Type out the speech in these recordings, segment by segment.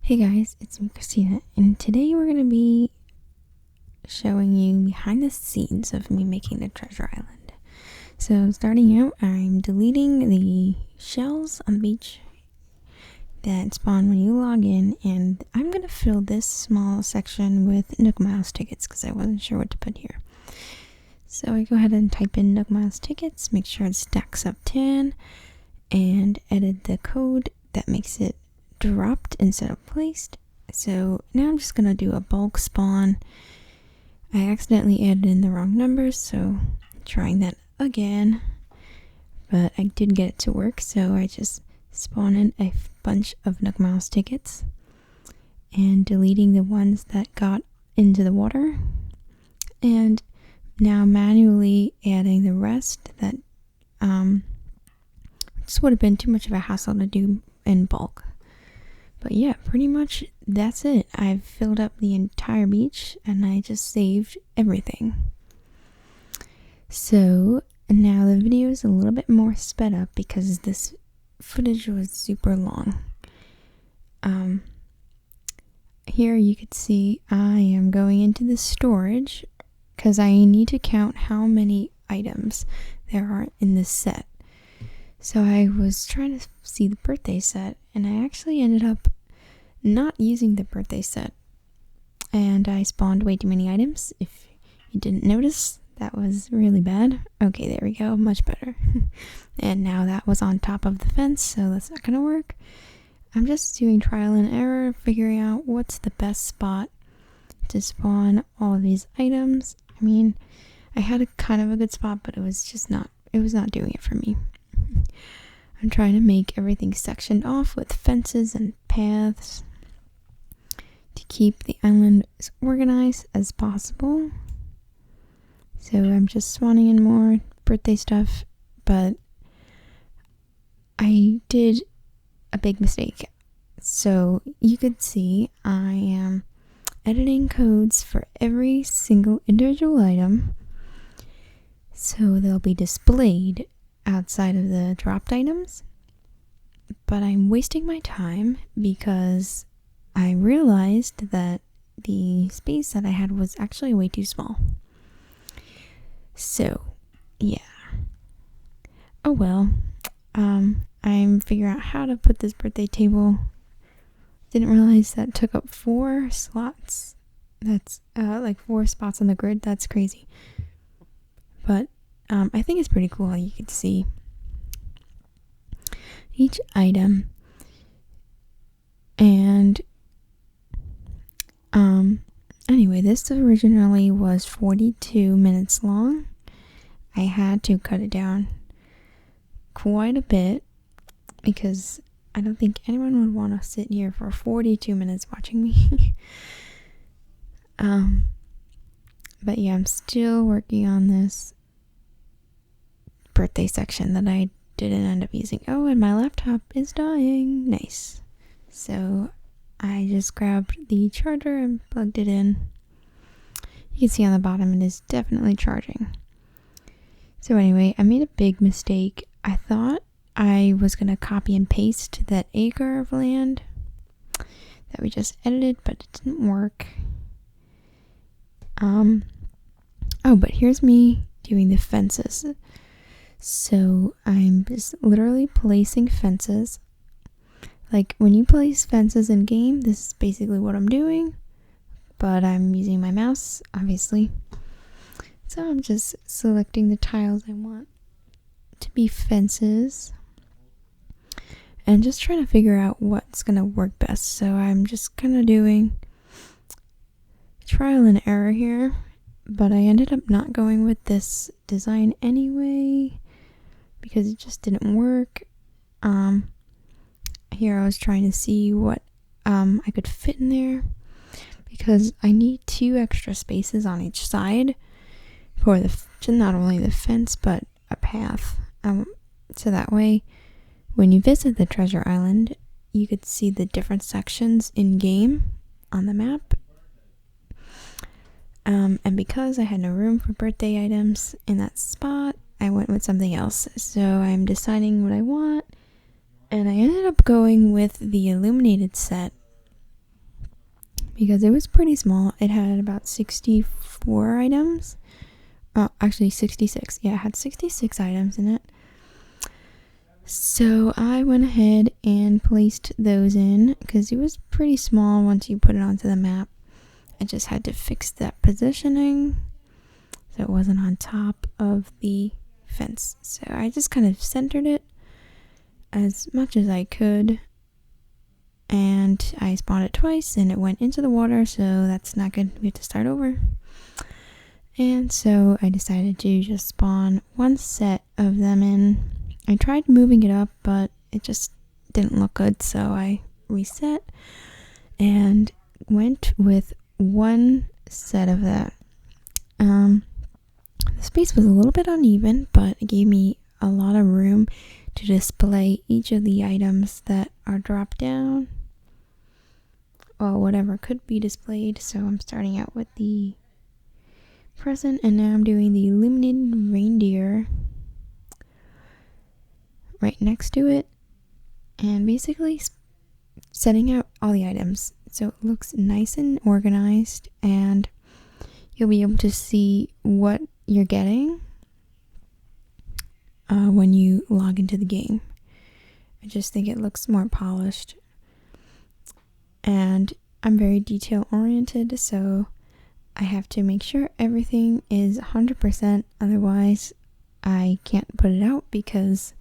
Hey guys, it's me, Cristina, and today we're going to be showing you behind the scenes of me making the treasure island. So starting out, I'm deleting the shells on the beach that spawn when you log in, and I'm going to fill this small section with Nook Miles tickets because I wasn't sure what to put here. So I go ahead and type in Nook Miles tickets, make sure it stacks up 10, and edit the code that makes it dropped instead of placed. So now I'm just gonna do a bulk spawn. I accidentally added in the wrong numbers, so trying that again, but I did get it to work. So I just spawn in a bunch of Nook Miles tickets and deleting the ones that got into the water, and now manually adding the rest that just would have been too much of a hassle to do in bulk. But yeah, pretty much that's it. I've filled up the entire beach and I just saved everything. So now the video is a little bit more sped up because this footage was super long. Here you could see I am going into the storage because I need to count how many items there are in this set. So I was trying to see the birthday set, and I actually ended up not using the birthday set, and I spawned way too many items. If you didn't notice, that was really bad. Okay, there we go, much better. And now that was on top of the fence, so that's not gonna work. I'm just doing trial and error, figuring out what's the best spot to spawn all of these items. I mean, I had a kind of a good spot, but it was not doing it for me. I'm trying to make everything sectioned off with fences and paths to keep the island as organized as possible. So I'm just spawning in more birthday stuff, but I did a big mistake. So you could see I am editing codes for every single individual item, so they'll be displayed outside of the dropped items, but I'm wasting my time because I realized that the space that I had was actually way too small. So yeah, oh well. I'm figuring out how to put this birthday table. Didn't realize that took up 4 slots. That's like 4 spots on the grid. That's crazy, but I think it's pretty cool how you can see each item. And anyway, this originally was 42 minutes long. I had to cut it down quite a bit because I don't think anyone would want to sit here for 42 minutes watching me. But yeah, I'm still working on this birthday section that I didn't end up using. Oh, and my laptop is dying. Nice. So I just grabbed the charger and plugged it in. You can see on the bottom it is definitely charging. So anyway, I made a big mistake. I thought I was going to copy and paste that acre of land that we just edited, but it didn't work. Oh, but here's me doing the fences. So I'm just literally placing fences. Like when you place fences in game, this is basically what I'm doing, but I'm using my mouse, obviously. So I'm just selecting the tiles I want to be fences and just trying to figure out what's gonna work best. So I'm just kind of doing trial and error here, but I ended up not going with this design anyway because it just didn't work. Here I was trying to see what I could fit in there because I need 2 extra spaces on each side for not only the fence but a path. So that way when you visit the treasure island, you could see the different sections in game on the map. And because I had no room for birthday items in that spot, I went with something else. So I'm deciding what I want, and I ended up going with the illuminated set because it was pretty small. It had about 64 items. Actually 66. Yeah, it had 66 items in it. So I went ahead and placed those in because it was pretty small once you put it onto the map. I just had to fix that positioning so it wasn't on top of the fence. So I just kind of centered it as much as I could, and I spawned it twice and it went into the water, so that's not good. We have to start over. And so I decided to just spawn one set of them in. I tried moving it up, but it just didn't look good, so I reset and went with one set of that. The space was a little bit uneven, but it gave me a lot of room to display each of the items that are dropped down, or whatever could be displayed. So I'm starting out with the present, and now I'm doing the illuminated reindeer right next to it, and basically setting out all the items so it looks nice and organized, and you'll be able to see what you're getting when you log into the game. I just think it looks more polished, and I'm very detail oriented, so I have to make sure everything is 100%, otherwise I can't put it out because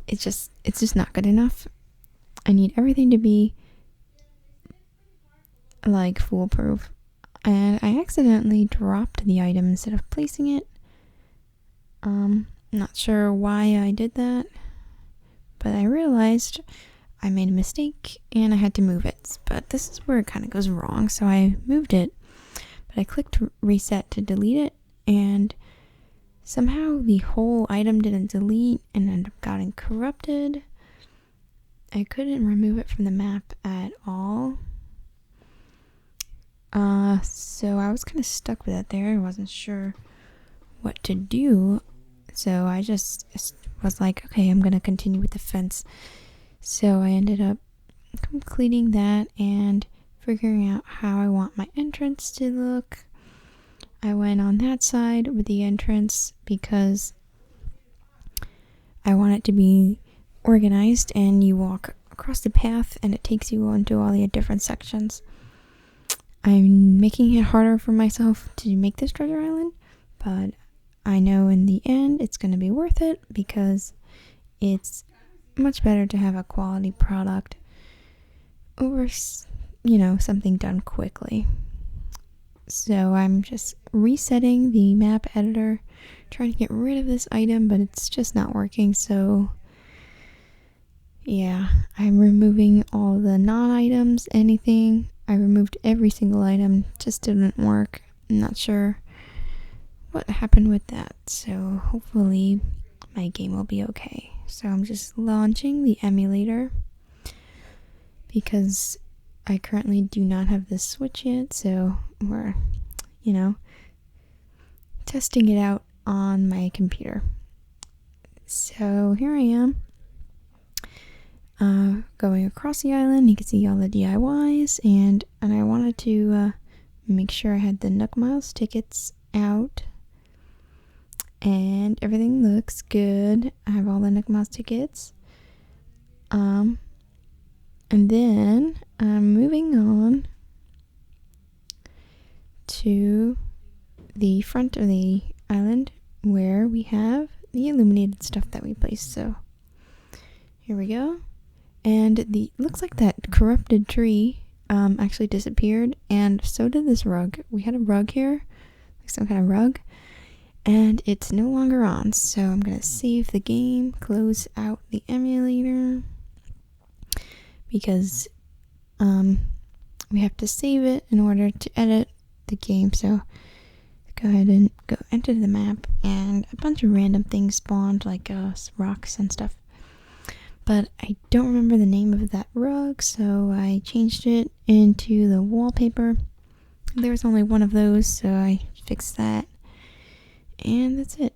it's just not good enough. I need everything to be like foolproof. And I accidentally dropped the item instead of placing it. Not sure why I did that, but I realized I made a mistake and I had to move it. But this is where it kind of goes wrong, so I moved it. But I clicked reset to delete it, and somehow the whole item didn't delete and ended up getting corrupted. I couldn't remove it from the map at all. So I was kind of stuck with it there. I wasn't sure what to do. So I just was like, okay, I'm going to continue with the fence. So I ended up completing that and figuring out how I want my entrance to look. I went on that side with the entrance because I want it to be organized, and you walk across the path and it takes you onto all the different sections. I'm making it harder for myself to make this treasure island, but I know in the end it's going to be worth it because it's much better to have a quality product over, something done quickly. So I'm just resetting the map editor, trying to get rid of this item, but it's just not working. So yeah, I'm removing all the non-items, anything. I removed every single item, just didn't work. I'm not sure what happened with that, so hopefully my game will be okay. So I'm just launching the emulator because I currently do not have this switch yet, so we're, testing it out on my computer. So here I am. Going across the island. You can see all the DIYs, and I wanted to make sure I had the Nook Miles tickets out, and everything looks good. I have all the Nook Miles tickets, and then I'm moving on to the front of the island where we have the illuminated stuff that we placed. So here we go. And looks like that corrupted tree actually disappeared, and so did this rug. We had a rug here, like some kind of rug, and it's no longer on. So I'm gonna save the game, close out the emulator, because we have to save it in order to edit the game. So go ahead and go enter the map, and a bunch of random things spawned, like rocks and stuff. But I don't remember the name of that rug, so I changed it into the wallpaper. There was only one of those, so I fixed that. And that's it.